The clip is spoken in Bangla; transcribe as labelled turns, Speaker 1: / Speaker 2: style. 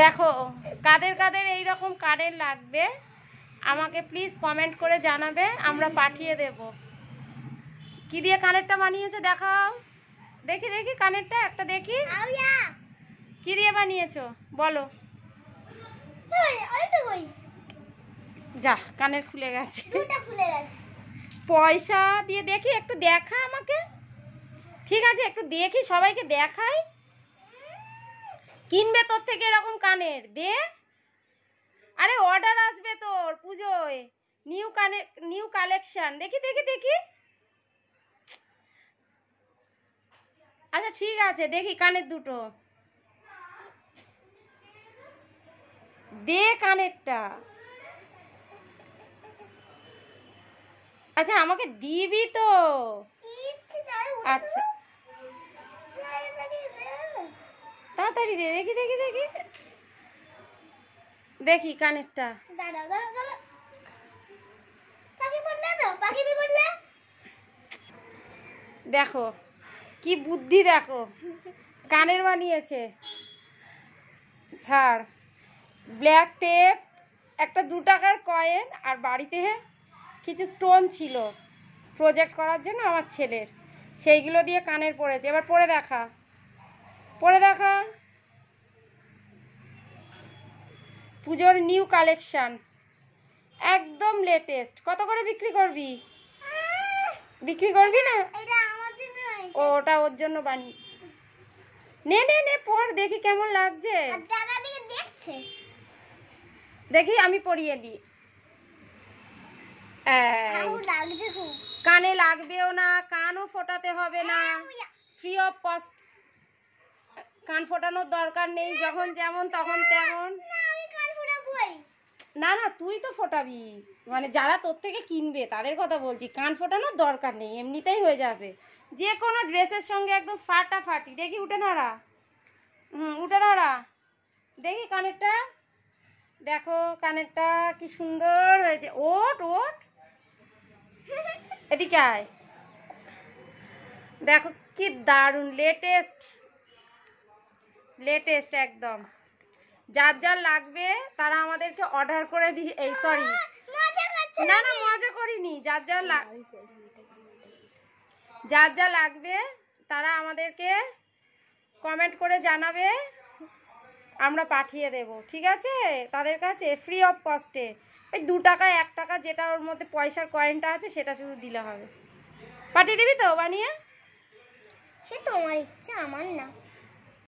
Speaker 1: দেখো কাদের কাদের এই রকম কানের লাগবে আমাকে প্লিজ কমেন্ট করে জানাবে, আমরা পাঠিয়ে দেব। কি দিয়ে কানেরটা বানিয়েছো দেখাও, দেখি দেখি কানেরটা একটা দেখি। কি দিয়ে বানিয়েছো বলো। যা কানের খুলে গেছে, পয়সা দিয়ে দেখি, একটু দেখা আমাকে। ঠিক আছে একটু দেখি, সবাইকে দেখাই। কিনবে তোর থেকে এরকম কানের দে। আরে অর্ডার আসবে তোর পুজোয়, নিউ কালেকশন। দেখি দেখি দেখি। আচ্ছা ঠিক আছে দেখি কানের দুটো দে, কানেরটা। আচ্ছা আমাকে দিবি তো? আচ্ছা তাড়াতাড়ি দে, দেখি দেখি দেখি দেখি কানেরটা। দেখো কি বুদ্ধি, দেখো কানের বানিয়েছে। ছাড়। ব্ল্যাক টেপ, একটা 2 টাকার কয়েন, আর বাড়িতে কিছু স্টোন ছিল প্রজেক্ট করার জন্য আমার ছেলের, সেইগুলো দিয়ে কানের পড়েছে। এবার পরে দেখা, পরে দেখা। পুজোর নিউ কালেকশন, একদম লেটেস্ট। কত করে বিক্রি করবি? বিক্রি করবি না? ওটা ওর জন্য বানিয়েছি। নে নে নে পর, দেখি কেমন লাগছে। দেখি আমি পরিয়ে দিই। কানে লাগবেও না, কানও ফোটাতে হবে না, ফ্রি অফ কস্ট। কান ফোটানোর দরকার নেই, যখন যেমন তখন তেমন। না না তুই তো ফোটাবি, মানে যারা তোর থেকে কিনবে তাদের কথা বলছি। কান ফোটানোর দরকার নেই, এমনিতেই হয়ে যাবে যে কোনো ড্রেসের সঙ্গে একদম ফাটাফাটি। দেখি উঠে দাঁড়া, উঠে দাঁড়া, দেখি কানেরটা। দেখো কানেরটা কি সুন্দর হয়েছে। ওঠ ওঠ, এদিকে আয়। দেখো কি দারুণ, লেটেস্ট লেটেস্ট একদম। যার যার লাগবে তারা আমাদেরকে অর্ডার করে দি। এই সরি, না না মজা করিনি। যার যা লাগবে তারা আমাদেরকে কমেন্ট করে জানাবে, আমরা পাঠিয়ে দেব। ঠিক আছে, তাদের কাছে ফ্রি অফ কস্টে। ওই 2 টাকা 1 টাকা যেটা ওর মধ্যে পয়সার কয়েনটা আছে সেটা শুধু দিলে হবে। পাঠিয়ে দিবি তো বানিয়ে? সে তোমার ইচ্ছা, আমার না।